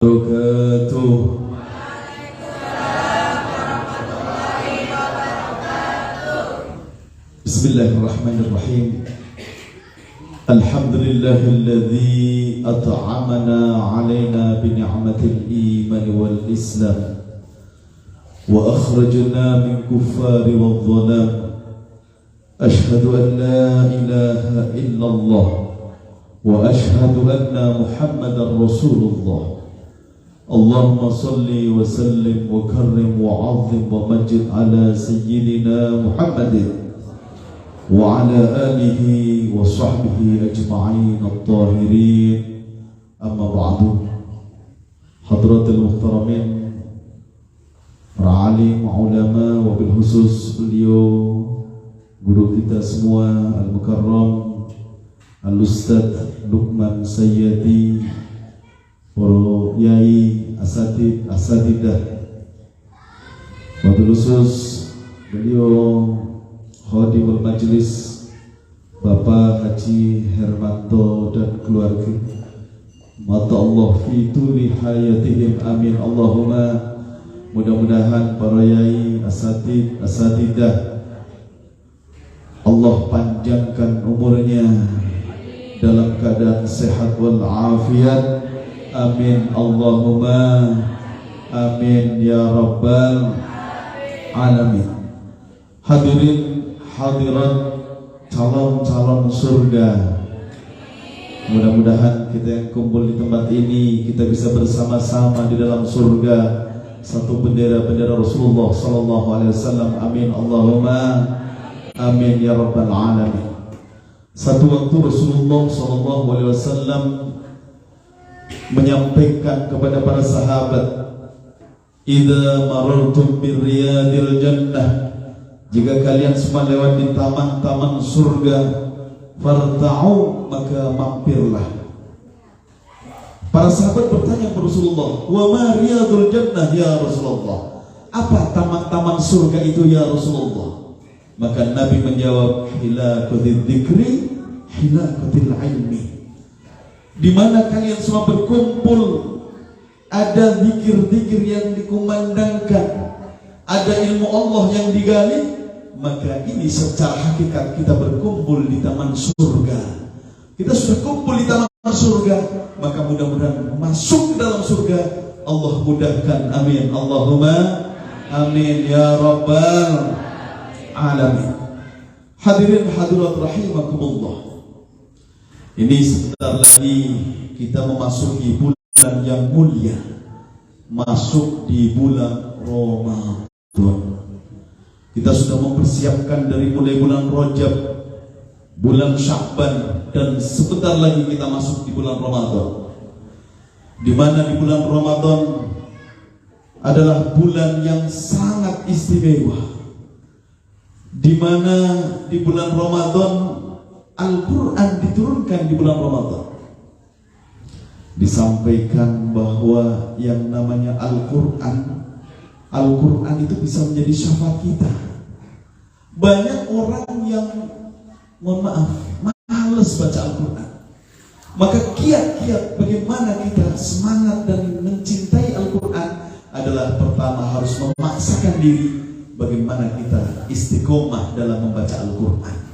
wabarakatuh. Bismillahirrahmanirrahim. Alhamdulillahilladzi at'amana 'alaina bi ni'matil iman wal islam wa akhrajna min kuffari wadh dhalam. Ashhadu an la ilaha illallah wa ashhadu anna Muhammadar Rasulullah. Allahumma salli wa sallim wa karrim wa 'azzim wa majid ala sayyidina Muhammadin wa ala alihi wa sahbihi ajma'in at-tahirin. Amma ba'du. Hadratul muhtaramin, para alim, ulama, wa bil khusus beliau guru kita semua Al-Mukarram Al-Ustadz Luqman Sayyadi, para yai, asatidah, wabil khusus beliau Khadimul Majlis Bapak Haji Hermanto dan keluarga. Mata Allah fi tuli hayatihim, amin Allahumma. Mudah-mudahan para yai, asatidah Allah panjangkan umurnya dalam keadaan sehat wal afiat, amin Allahumma amin ya rabbal alamin. Hadirin hadirat calon-calon surga, mudah-mudahan kita yang kumpul di tempat ini kita bisa bersama-sama di dalam surga, satu bendera-bendera Rasulullah sallallahu alaihi wasallam, amin Allahumma amin ya rabbal alamin. Satu waktu Rasulullah sallallahu alaihi wasallam menyampaikan kepada para sahabat, "Idza marartum birriyadil jannah," jika kalian semua lewat di taman-taman surga, "farta'u," maka mampirlah. Para sahabat bertanya kepada Rasulullah, "Wa ma riyadul jannah ya Rasulullah?" Apa taman-taman surga itu ya Rasulullah? Maka Nabi menjawab, "Hilaqatil dzikri, hilaqatil ilmi." Di mana kalian semua berkumpul, ada zikir-zikir yang dikumandangkan, ada ilmu Allah yang digali, maka ini secara hakikat kita berkumpul di taman surga. Kita sudah kumpul di taman surga, maka mudah-mudahan masuk ke dalam surga. Allah mudahkan, amin Allahumma amin ya rabbal alamin. Hadirin hadirat rahimakumullah, ini sebentar lagi kita memasuki bulan yang mulia, masuk di bulan Ramadan. Kita sudah mempersiapkan dari mulai bulan Rajab, bulan Sya'ban, dan sebentar lagi kita masuk di bulan Ramadan, di mana di bulan Ramadan adalah bulan yang sangat istimewa, di mana di bulan Ramadan Al-Quran diturunkan di bulan Ramadan. Disampaikan bahwa yang namanya Al-Quran itu bisa menjadi syafaat kita. Banyak orang yang, mohon maaf, malas baca Al-Quran. Maka kiat-kiat bagaimana kita semangat dan mencintai Al-Quran adalah pertama harus memaksakan diri bagaimana kita istiqomah dalam membaca Al-Quran.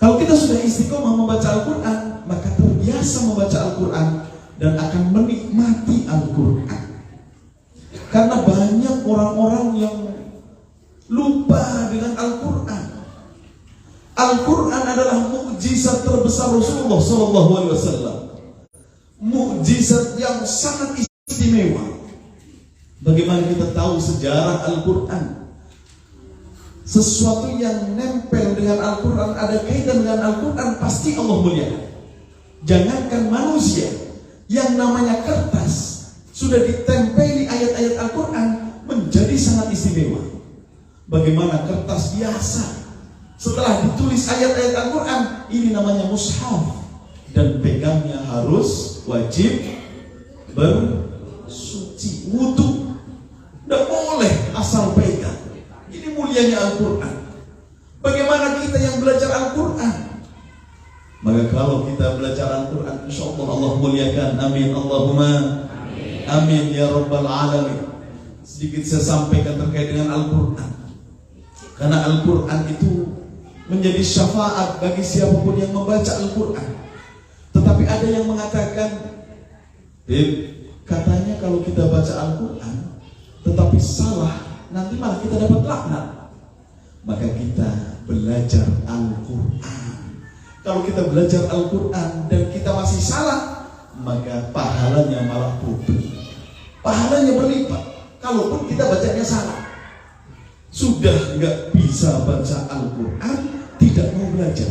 Kalau kita sudah istiqomah membaca Al-Quran, maka terbiasa membaca Al-Quran dan akan menikmati Al-Quran. Karena banyak orang-orang yang lupa dengan Al-Quran. Al-Quran adalah mukjizat terbesar Rasulullah SAW, mukjizat yang sangat istimewa. Bagaimana kita tahu sejarah Al-Quran? Sesuatu yang nempel dengan Al-Quran, ada kaitan dengan Al-Quran, pasti Allah muliakan. Jangankan manusia, yang namanya kertas sudah ditempeli ayat-ayat Al-Quran menjadi sangat istimewa. Bagaimana kertas biasa setelah ditulis ayat-ayat Al-Quran, ini namanya mushaf, dan pegangnya harus wajib bersuci, wudu, tidak boleh asal pegang. Ini mulianya Al-Quran. Bagaimana kita yang belajar Al-Quran? Maka kalau kita belajar Al-Quran, insya Allah Allah muliakan, amin Allahumma Amin ya rabbal alamin. Sedikit saya sampaikan terkait dengan Al-Quran, karena Al-Quran itu menjadi syafaat bagi siapapun yang membaca Al-Quran. Tetapi ada yang mengatakan, katanya kalau kita baca Al-Quran tetapi salah, nanti malah kita dapat laknat. Maka kita belajar Al-Quran. Kalau kita belajar Al-Quran dan kita masih salah, maka pahalanya malah double, pahalanya berlipat. Kalaupun kita bacanya salah, sudah nggak bisa baca Al-Quran, tidak mau belajar,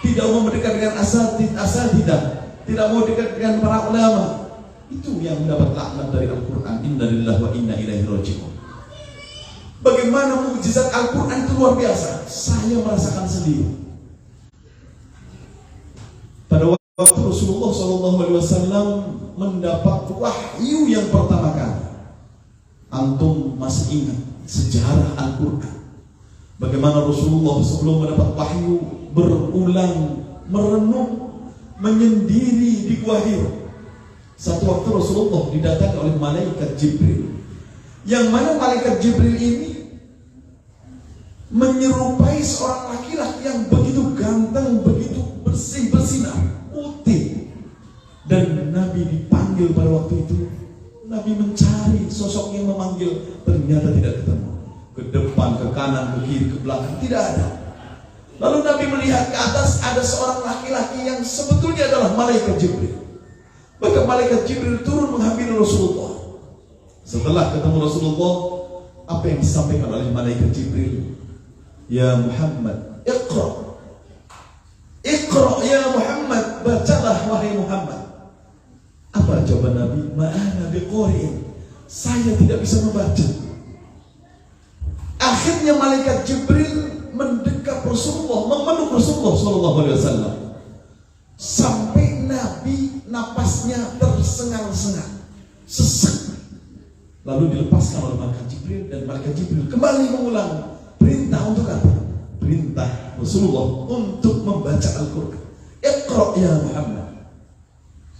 tidak mau mendekat dengan asatidah, tidak mau dekat dengan para ulama, itu yang mendapat laknat dari Al-Quran. Inna lillahi wa inna ilaihi raji'un. Bagaimana mukjizat Al-Quran itu luar biasa. Saya merasakan sendiri. Pada waktu Rasulullah SAW mendapat wahyu yang pertama kali, antum masih ingat sejarah Al-Quran? Bagaimana Rasulullah sebelum mendapat wahyu berulang merenung, menyendiri di Gua Hira. Satu waktu Rasulullah didatangi oleh malaikat Jibril, yang mana malaikat Jibril ini menyerupai seorang laki-laki yang begitu ganteng, begitu bersih, bersinar, putih. Dan Nabi dipanggil pada waktu itu. Nabi mencari sosok yang memanggil, ternyata tidak ketemu. Ke depan, ke kanan, ke kiri, ke belakang, tidak ada. Lalu Nabi melihat ke atas, ada seorang laki-laki yang sebetulnya adalah malaikat Jibril. Maka malaikat Jibril turun menghampiri Rasulullah. Setelah ketemu Rasulullah, apa yang disampaikan oleh malaikat Jibril? Ya Muhammad, Iqra. Iqra ya Muhammad, bacalah wahai Muhammad. Apa jawaban Nabi? Ma'ana biqari'in, saya tidak bisa membaca. Akhirnya malaikat Jibril mendekat Rasulullah, memeluk Rasulullah SAW, sampai Nabi napasnya tersengal-sengal, sesak. Lalu dilepaskan oleh malaikat Jibril, dan malaikat Jibril kembali mengulang perintah untuk apa? Perintah Rasulullah untuk membaca Al-Quran. Iqra ya Muhammad.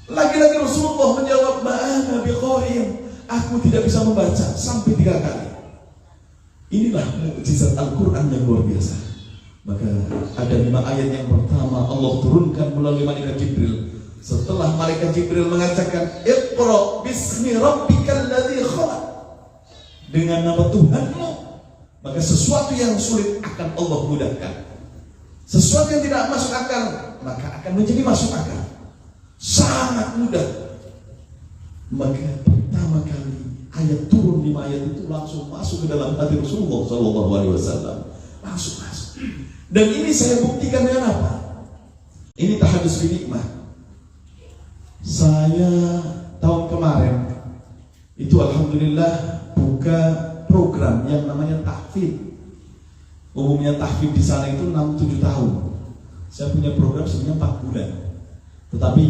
Lagi-lagi Rasulullah menjawab, ma'ana biqari'in, aku tidak bisa membaca, sampai 3 kali. Inilah mukjizat Al-Quran yang luar biasa. Maka ada 5 ayat yang pertama Allah turunkan melalui malaikat Jibril. Setelah malaikat Jibril mengatakan, Iqra bismi rabbikal ladzi khalaq, dengan nama Tuhanmu, maka sesuatu yang sulit akan Allah mudahkan. Sesuatu yang tidak masuk akal, maka akan menjadi masuk akal. Sangat mudah. Maka pertama kali ayat turun, 5 ayat itu langsung masuk ke dalam hati Rasulullah SAW. Masuk. Dan ini saya buktikan dengan apa? Ini tahadus binikmah. Saya tahun kemarin itu alhamdulillah buka program yang namanya tahfidz. Umumnya tahfidz di sana itu 6-7 tahun. Saya punya program sebenarnya 4 bulan. Tetapi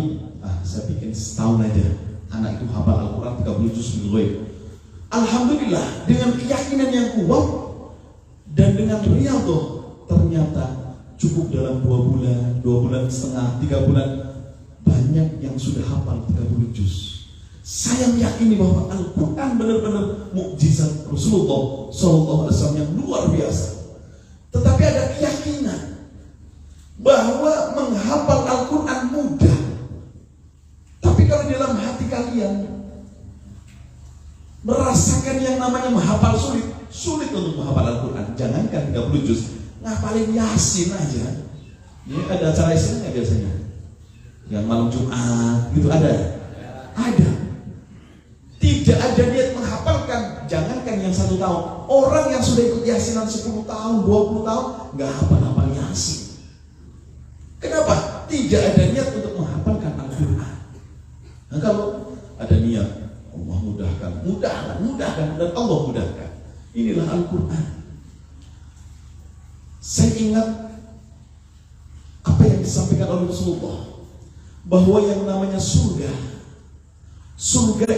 saya bikin setahun aja. Anak itu hafal Al-Quran 30 juz bil ghaib. Alhamdulillah, dengan keyakinan yang kuat dan dengan riyadhah, ternyata cukup dalam 2 bulan, 2 bulan setengah, 3 bulan, banyak yang sudah hafal 30 juz. Saya meyakini bahwa Al-Quran benar-benar mukjizat Rasulullah SAW yang luar biasa. Tetapi ada keyakinan bahwa menghafal Al-Quran mudah. Tapi kalau dalam hati kalian merasakan yang namanya menghafal sulit untuk menghafal Al-Quran, jangankan 30 juz, ngapalin Yasin aja. Ini ada acara Yasin nggak biasanya? Yang malam Jumat gitu ada? Ada. Tidak ada niat menghafalkan, jangankan yang 1 tahun. Orang yang sudah ikut Yasinan 10 tahun, 20 tahun, nggak hafal Yasin. Kenapa? Tidak ada niat untuk menghafalkan Al-Quran. Nah, kalau ada niat, Allah mudahkan, dan Allah mudahkan. Inilah Al-Quran. Saya ingat apa yang disampaikan oleh Rasulullah, bahwa yang namanya surga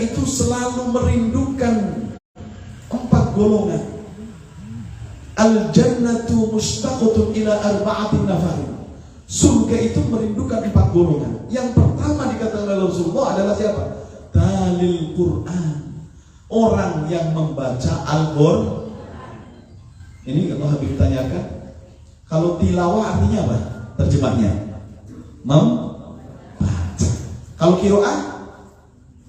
itu selalu merindukan 4 golongan. Al-jannatu mustaqatun ila arba'atin nafarin. Surga itu merindukan 4 golongan. Yang pertama dikatakan oleh Rasulullah adalah siapa? talil Quran. Orang yang membaca Al-Qur'an. Ini kalau Habib tanyakan, kalau tilawah artinya apa? Terjemahnya membaca. Kalau qiraah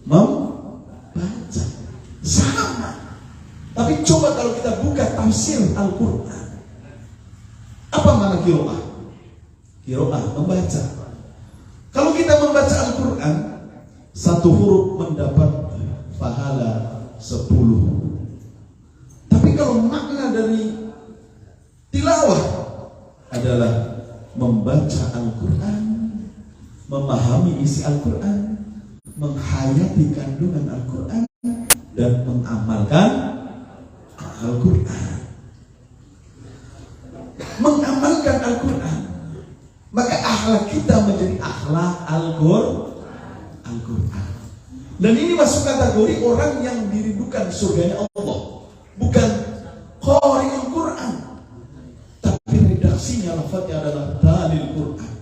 membaca. Sama. Tapi coba kalau kita buka tafsir Al-Qur'an. Apa makna qiraah? Qiraah membaca. Kalau kita membaca Al-Qur'an, satu huruf mendapat pahala 10. Tapi kalau makna dari tilawah adalah membaca Al-Qur'an, memahami isi Al-Qur'an, menghayati kandungan Al-Qur'an, dan mengamalkan Al-Qur'an. Mengamalkan Al-Qur'an, maka akhlak kita menjadi akhlak Al-Qur'an. Dan ini masuk kategori orang yang dirindukan surganya Allah, bukan qari'ul Qur'an, tapi redaksinya lafadznya adalah talil Qur'an.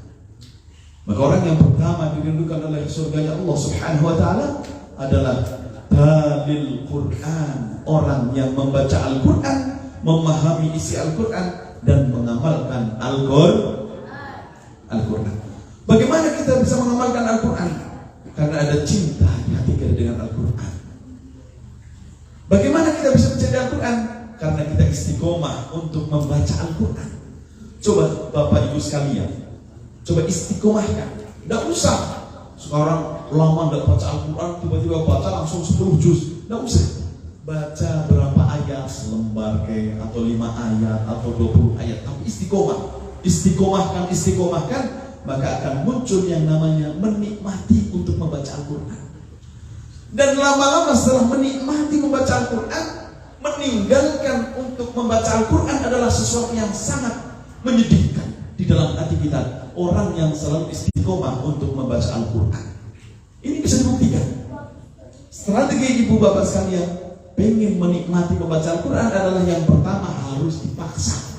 Maka orang yang pertama dirindukan oleh surganya Allah Subhanahu wa ta'ala adalah talil Qur'an, orang yang membaca Al-Qur'an, memahami isi Al-Qur'an, dan mengamalkan Al-Qur'an. Bagaimana kita bisa mengamalkan Al-Qur'an? Karena ada cinta di hati kita dengan Al-Qur'an. Bagaimana kita bisa mencintai Al-Qur'an? Karena kita istiqomah untuk membaca Al-Qur'an. Coba Bapak Ibu sekalian, coba istiqomahkan. Tidak usah sekarang lama tidak baca Al-Qur'an, tiba-tiba baca langsung 10 juz. Tidak usah. Baca berapa ayat, selembar atau 5 ayat atau 20 ayat, tapi istiqomah. Istiqomahkan, maka akan muncul yang namanya menikmati untuk membaca Al-Qur'an. Dan lama-lama setelah menikmati membaca Al-Qur'an, meninggalkan untuk membaca Al-Qur'an adalah sesuatu yang sangat menyedihkan di dalam hati kita. Orang yang selalu istiqomah untuk membaca Al-Qur'an, ini bisa dibuktikan. Strategi ibu bapak sekalian, pengen menikmati membaca Al-Qur'an adalah yang pertama harus dipaksa.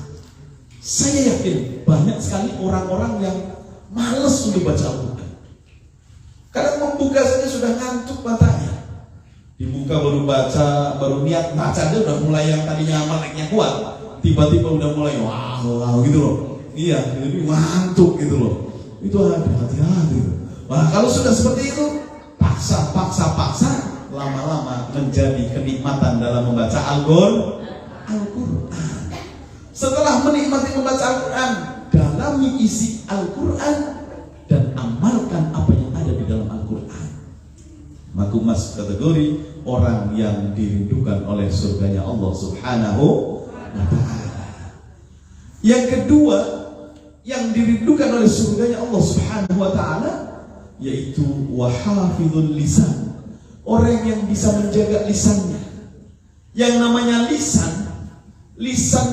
Saya yakin banyak sekali orang-orang yang malas untuk baca Al-Qur'an. Kadang membuka saja sudah ngantuk matanya. Dibuka baru baca, baru niat baca aja udah mulai yang tadinya meleknya kuat, tiba-tiba udah mulai wow gitu loh. Iya, jadi ngantuk gitu loh. Itu hati-hati. Nah, kalau sudah seperti itu, paksa, lama-lama menjadi kenikmatan dalam membaca Al-Qur'an. Setelah menikmati membaca Al-Qur'an, dalami isi Al-Qur'an dan amalkan apa yang ada di dalam Al-Qur'an. Maka masuk kategori orang yang dirindukan oleh surganya Allah Subhanahu wa ta'ala. Yang kedua, yang dirindukan oleh surganya Allah Subhanahu wa ta'ala, yaitu wahafidhul lisan. Orang yang bisa menjaga lisannya. Yang namanya lisan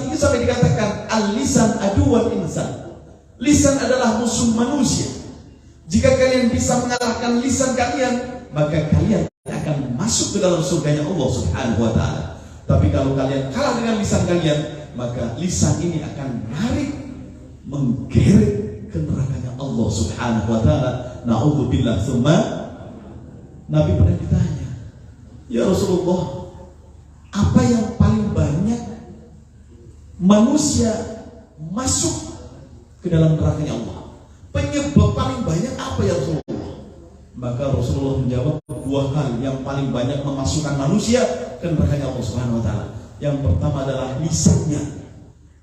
ini sampai dikatakan al-lisan aduwwal insan. Lisan adalah musuh manusia. Jika kalian bisa mengalahkan lisan kalian, maka kalian akan masuk ke dalam surganya Allah Subhanahu wa ta'ala. Tapi kalau kalian kalah dengan lisan kalian, maka lisan ini akan menggeret ke nerakanya Allah Subhanahu wa ta'ala. Na'udzubillah. Nabi pernah ditanya, ya Rasulullah, apa yang paling banyak manusia masuk ke dalam nerakanya Allah? Penyebab paling banyak apa ya Rasulullah? Maka Rasulullah menjawab, 2 hal yang paling banyak memasukkan manusia ke nerakanya Allah Subhanahu wa ta'ala. Yang pertama adalah lisannya,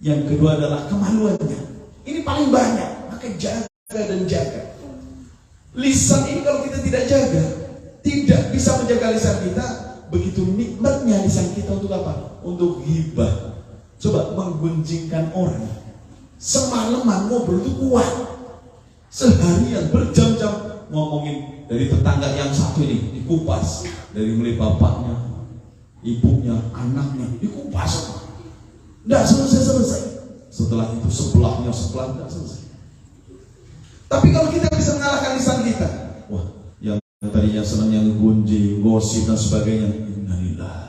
yang kedua adalah kemaluannya. Ini paling banyak, maka jaga dan jaga. Lisan ini kalau kita tidak jaga, tidak bisa menjaga lisan kita, begitu nikmatnya lisan kita untuk apa? Untuk ghibah. Coba menggunjingkan orang. Semalaman ngobrol itu kuat. Seharian berjam-jam ngomongin dari tetangga yang satu ini, dikupas. Dari mulai bapaknya, ibunya, anaknya, dikupas. Tidak selesai. Setelah itu sebelahnya, tidak selesai. Tapi kalau kita bisa mengalahkan lisan kita, wah, yang tadinya senangnya ngegunjing, gosip dan sebagainya, innalillah,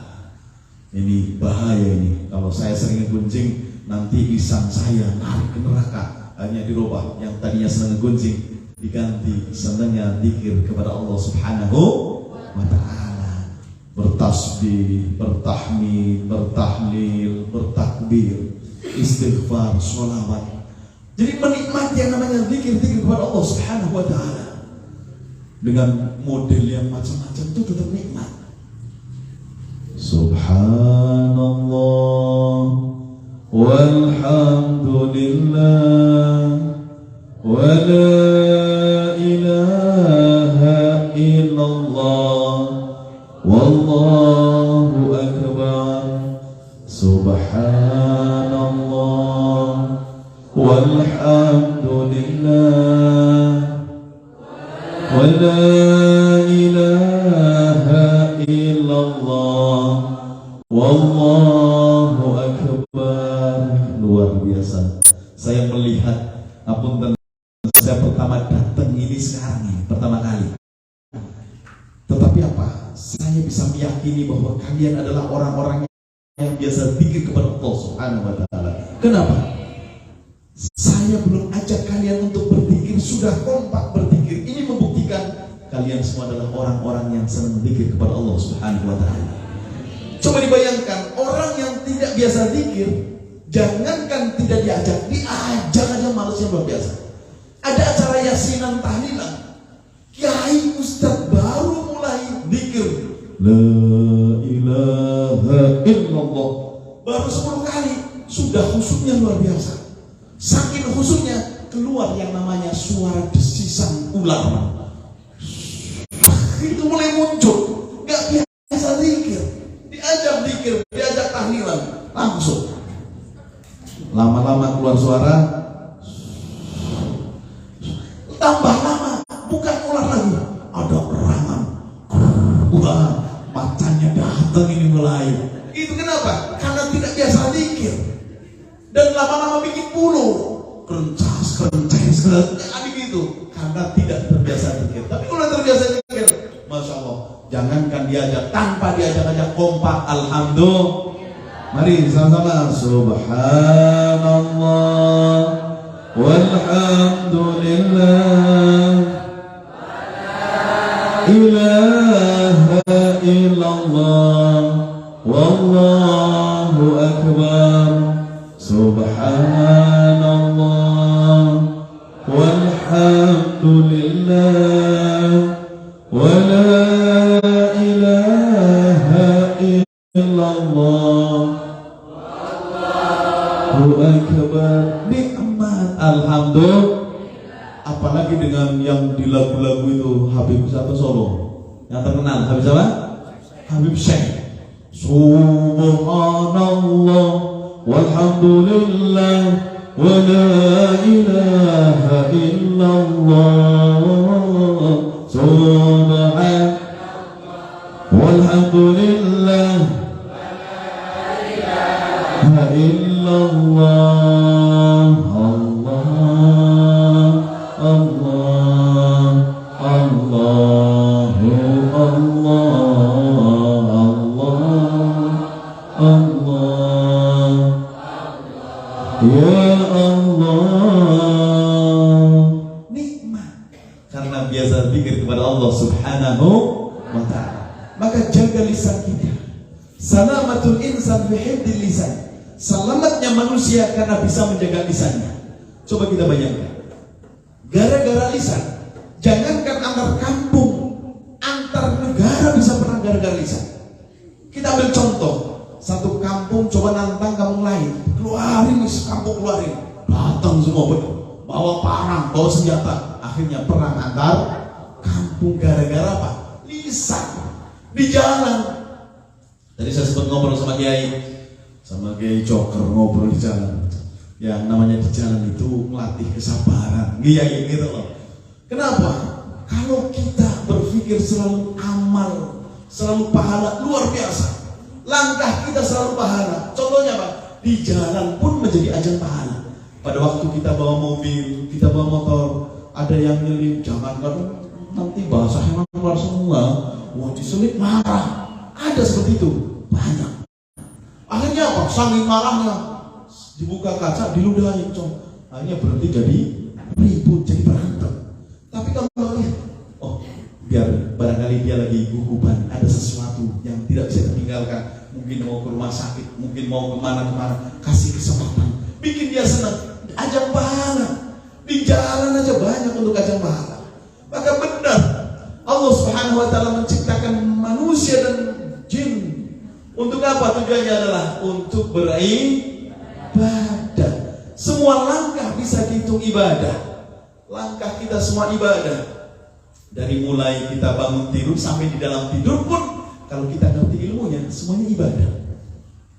ini bahaya ini. Kalau saya sering ngegunjing, nanti lisan saya narik ke neraka. Hanya dirubah, yang tadinya senang ngegunjing diganti senangnya zikir kepada Allah Subhanahu wa ta'ala. Bertasbih, bertahmid, bertahlil, bertakbir, istighfar, sholawat. Jadi menikmati yang namanya zikir-zikir kepada Allah Subhanahu wa ta'ala dengan model yang macam-macam itu tetap nikmat. Subhanallah walhamdulillah wa la ilaha illallah wallahu akbar. Subhanallah walhamdulillah wa la ilaha illallah wallahu akbar. Luar biasa. Saya melihat, apunten, saya pertama datang ini sekarang ini, pertama kali. Tetapi apa? Saya bisa meyakini bahwa kalian adalah orang-orang yang biasa zikir kepada Allah Subhanahu wa ta'ala. Kenapa? Saya belum ajak kalian untuk berzikir, sudah kompak berzikir. Ini membuktikan kalian semua adalah orang-orang yang senang zikir kepada Allah Subhanahu wa ta'ala. Coba dibayangkan, orang yang tidak biasa zikir, jangankan tidak diajak aja malasnya luar biasa. Ada acara yasinan tahlilan, kiai ustaz baru mulai zikir la ilaha illallah, baru 10 kali sudah khusyuknya luar biasa. Saking khusyuknya keluar yang namanya suara desisan ular. Itu mulai muncul, gak biasa zikir. Diajak zikir, diajak tahlilan, langsung lama-lama keluar suara, tambah lama bukan ular lagi, ada erangan. Wah, macannya datang ini mulai. Itu kenapa? Karena tidak biasa zikir. Dan lama-lama bikin bulu, kerencas, adik itu, karena tidak terbiasa zikir. Tapi kalau terbiasa zikir, masya Allah, jangankan diajak, tanpa diajak-ajak kompak, alhamdulillah. Mari sama-sama, subhanallah walhamdulillah ilaha illallah wallahu akbar. Subhanallah walhamdulillah wa la ilaha illallah wallahu akbar. Nikmat, alhamdulillah. Apalagi dengan yang di lagu-lagu itu Habib satu Solo yang terkenal, Habib siapa? Habib Syekh. Subhanallah walhamdulillah wa la ilaha illallah. Subhanallah walhamdulillah wa la ilaha illallah. Allah, Allahu Allah, ya Allah. Nikmat karena biasa zikir kepada Allah Subhanahu wa ta'ala. Maka jaga lisan kita. Salamatul insan bihifdzil lisan. Selamatnya manusia karena bisa menjaga lisannya. Coba kita bayangkan, gara-gara lisan, jangankan antar kampung, antar negara bisa perang gara-gara lisan. Kita ambil contoh, satu kampung coba nantang kampung lain, keluarin kampung, keluarin, datang semua bawa parang, bawa senjata, akhirnya perang antar kampung gara-gara apa? Lisan. Di jalan, tadi saya sempat ngobrol sama Kiai Joker, ngobrol di jalan. Yang namanya di jalan itu melatih kesabaran, gitu loh. Kenapa? Kalau kita berpikir selalu amal, selalu pahala, luar biasa. Langkah kita selalu pahala. Contohnya apa? Di jalan pun menjadi ajang pahala. Pada waktu kita bawa mobil, kita bawa motor, ada yang nyelip, jangan kan nanti bahasanya keluar semua. Wah, diselip marah. Ada seperti itu, banyak. Akhirnya apa? Saking marahnya, dibuka kaca, diludahin, akhirnya berhenti jadi ribut, jadi berantem. Tapi kalau lihat, oh biar barangkali Barangkali dia lagi gugupan, ada sesuatu yang tidak bisa ditinggalkan. Mungkin mau ke rumah sakit, mungkin mau kemana-kemana. Kasih kesempatan, bikin dia senang. Ajang pahala, di jalan aja banyak untuk ajang pahala. Maka benar Allah Subhanahu wa Ta'ala menciptakan manusia dan jin. Untuk apa? Tujuannya adalah untuk beribadah. Semua langkah bisa dihitung ibadah. Langkah kita semua ibadah. Dari mulai kita bangun tidur sampai di dalam tidur pun, kalau kita ngerti ilmunya, semuanya ibadah.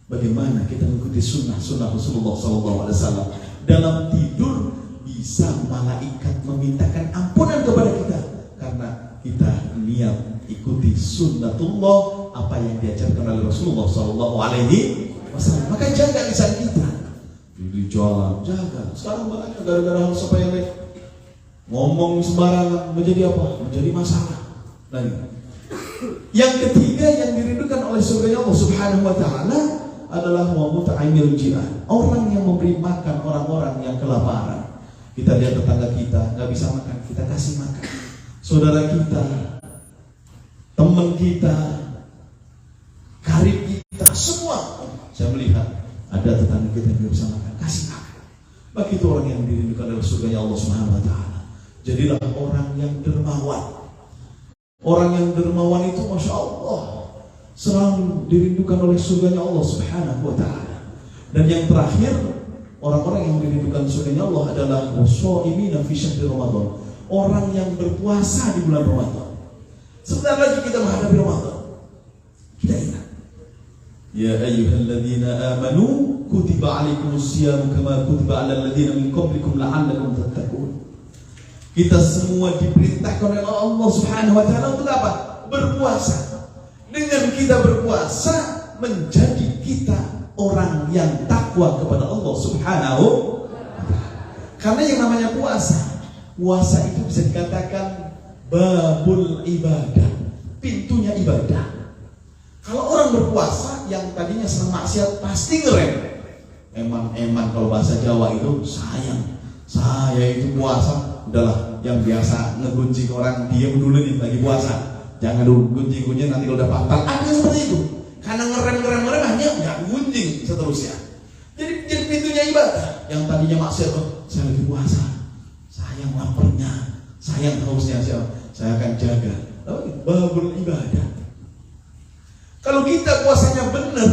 Bagaimana kita mengikuti sunnah Rasulullah SAW. Dalam tidur bisa malaikat memintakan ampunan kepada kita karena kita niat ikuti sunnatullah, apa yang diajarkan oleh Rasulullah SAW. Maka jaga lisan kita. Di jalan jaga. Sekarang banyak gara-gara hal sepele. Ngomong sembarangan menjadi apa? Menjadi masalah. Yang ketiga yang dirindukan oleh surga Allah Subhanahu wa Ta'ala adalah wa mut'imil ji'an. Orang yang memberi makan orang-orang yang kelaparan. Kita lihat tetangga kita nggak bisa makan, kita kasih makan. Saudara kita, teman kita, karib kita, semua. Saya melihat ada tetangga kita yang nggak bisa makan, kasih makan. Begitu orang yang dirindukan oleh surga Allah Subhanahu wa Ta'ala. Jadilah orang yang dermawan. Orang yang dermawan itu Masya Allah selalu dirindukan oleh surganya Allah Subhanahu wa Ta'ala. Dan yang terakhir, orang-orang yang dirindukan surganya Allah adalah washaimina fi syahr Ramadan. Orang yang berpuasa di bulan Ramadan. Sebentar lagi kita menghadapi Ramadan. Kita ingat, ya ayyuhalladzina amanu kutiba alaikumusiyam kama kutiba alal ladzina min qablikum la'allakum tattaqun. Kita semua diperintahkan oleh Allah Subhanahu wa Ta'ala untuk apa? Berpuasa. Dengan kita berpuasa, menjadi kita orang yang takwa kepada Allah Subhanahu wa Ta'ala. Karena yang namanya puasa itu bisa dikatakan babul ibadah, pintunya ibadah. Kalau orang berpuasa yang tadinya senang maksiat pasti ngerem. Eman kalau bahasa Jawa itu sayang. Saya itu puasa udahlah, yang biasa ngegunjing orang, diam dulu nih lagi puasa, jangan dulu gunjing nanti kalau udah batal. Ada seperti itu, karena ngerem hanya nggak gunjing seterusnya. Jadi pintunya ibadah. Yang tadinya maksiat, saya lagi puasa, sayang laparnya, sayang hausnya, saya akan jaga. Babul ibadah. Kalau kita puasanya benar,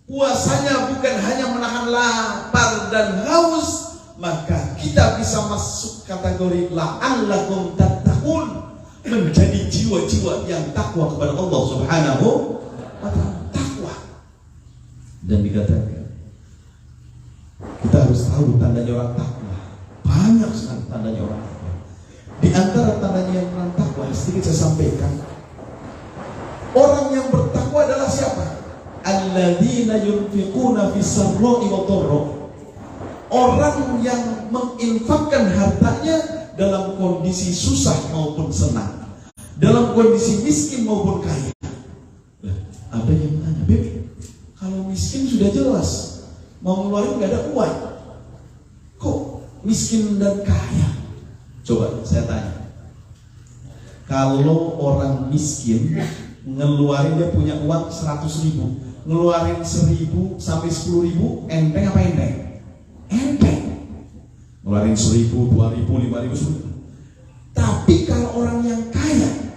puasanya bukan hanya menahan lapar dan haus, maka kita bisa masuk kategori la'allakum tattaqun, menjadi jiwa-jiwa yang takwa kepada Allah Subhanahu wa Ta'ala. Takwa. Dan dikatakan kita harus tahu tandanya orang takwa. Banyak sekali tandanya orang takwa. Di antara tandanya orang takwa, sedikit saya sampaikan. Orang yang bertakwa adalah siapa? Alladzina yunfiquna fis sarra'i wad dharra. Orang yang menginfakkan hartanya dalam kondisi susah maupun senang, dalam kondisi miskin maupun kaya. Ada yang tanya, Beb, kalau miskin sudah jelas, mau ngeluarin gak ada uang, kok miskin dan kaya? Coba saya tanya, kalau orang miskin ngeluarin, dia punya uang 100.000, ngeluarin 1.000 sampai 10.000, enteng apa enteng? Enteng. Ngeluarin 1.000, 2.000, 5.000, 10.000. Tapi kalau orang yang kaya,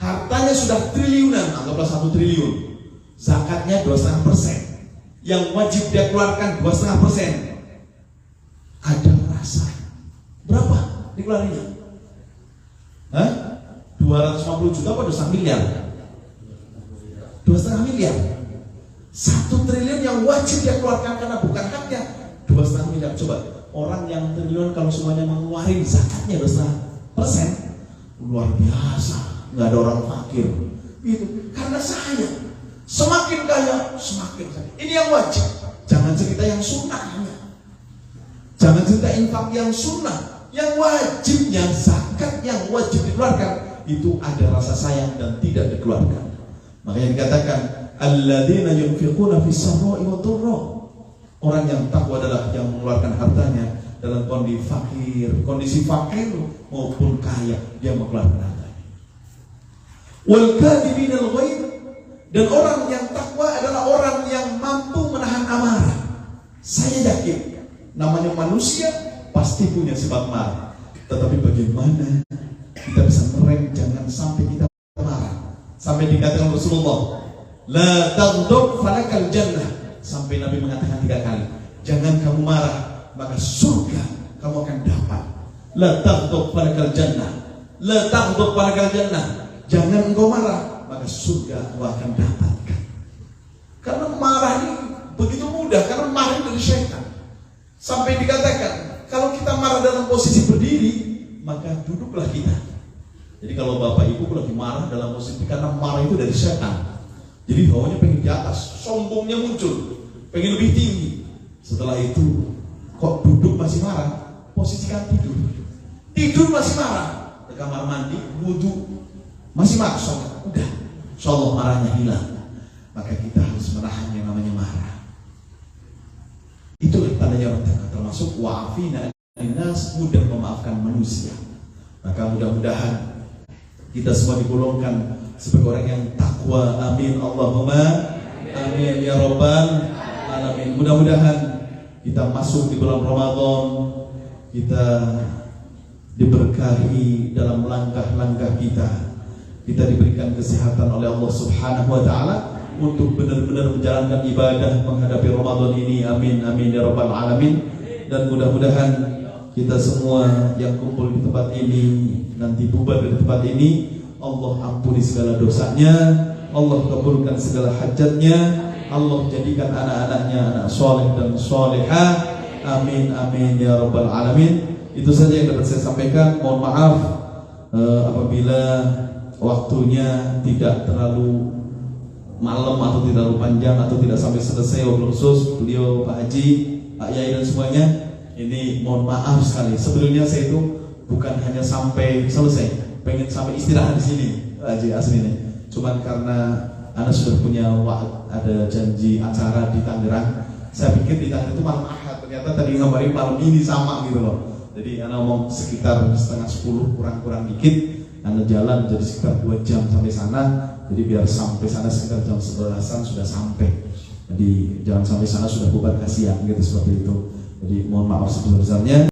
hartanya sudah triliunan, anggaplah 1 triliun, zakatnya 2,5%, yang wajib dia keluarkan 2,5%. Ada rasa berapa dikeluarinya? 250 juta apa 2 miliar? 2,5 miliar. 1 triliun yang wajib dia keluarkan karena bukan haknya, 2,5 miliar. Coba orang yang triliun kalau semuanya mengeluarkan zakatnya 2,5%, luar biasa. Nggak ada orang fakir gitu. Karena sayang, semakin kaya semakin sayang. Ini yang wajib. Jangan cerita yang sunnahnya, jangan cerita infak yang sunnah. Yang wajibnya zakat yang wajib dikeluarkan itu ada rasa sayang dan tidak dikeluarkan. Makanya dikatakan alladzina yunfiquna fis sarra'i wad dharra. Orang yang takwa adalah yang mengeluarkan hartanya dalam kondisi fakir maupun kaya, dia mengeluarkan hartanya. Wal kadhiminal ghaidh, dan orang yang takwa adalah orang yang mampu menahan amarah. Saya yakin namanya manusia pasti punya sifat marah, tetapi bagaimana kita bisa merem jangan sampai kita marah. Sampai dikatakan Rasulullah, la taghdab falakal jannah, sampai Nabi mengatakan 3 kali, jangan kamu marah maka surga kamu akan dapat. La taghdab falakal jannah, la taghdab falakal jannah, jangan engkau marah maka surga engkau akan dapatkan. Karena marah ini begitu mudah, karena marah dari syaitan. Sampai dikatakan kalau kita marah dalam posisi berdiri, maka duduklah kita. Jadi kalau bapak ibu lagi marah dalam posisi, karena marah itu dari syaitan. Jadi hawanya pengen di atas, sombongnya muncul, pengen lebih tinggi. Setelah itu, kok duduk masih marah, posisikan tidur. Tidur masih marah, ke kamar mandi, wudu, masih marah, udah, insyaallah marahnya hilang. Maka kita harus menahan yang namanya marah. Itulah tandanya orang takwa, termasuk wa'afina anas, mudah memaafkan manusia. Maka mudah-mudahan kita semua digolongkan sebagai orang yang takwa. Amin Allahumma amin ya rabbal alamin. Mudah-mudahan kita masuk di bulan Ramadan, kita diberkahi dalam langkah-langkah kita. Kita diberikan kesehatan oleh Allah Subhanahu wa taala untuk benar-benar menjalankan ibadah menghadapi Ramadan ini. Amin amin ya rabbal alamin. Dan mudah-mudahan kita semua yang kumpul di tempat ini, nanti bubar di tempat ini, Allah ampuni segala dosanya, Allah kabulkan segala hajatnya, Allah jadikan anak-anaknya anak soleh dan solehah. Amin amin ya rabbal alamin. Itu saja yang dapat saya sampaikan. Mohon maaf apabila waktunya tidak terlalu malam atau tidak terlalu panjang atau tidak sampai selesai wabil khusus beliau Pak Haji, Pak Yai dan semuanya. Ini mohon maaf sekali. Sebelumnya saya itu bukan hanya sampai selesai, pengen sampai istirahat di sini, Pak Haji asli ini. Cuman karena Anda sudah punya ada janji acara di Tangerang. Saya pikir di Tangerang itu malam Ahad, ternyata tadi ngabarin malam ini sama gitu loh. Jadi Anda ngomong sekitar 9:30 kurang-kurang dikit. Anda jalan jadi sekitar 2 jam sampai sana. Jadi biar sampai sana sekitar jam 11-an sudah sampai. Jadi jangan sampai sana sudah bubar kasihan gitu, seperti itu. Jadi mohon maaf sebesar-besarnya.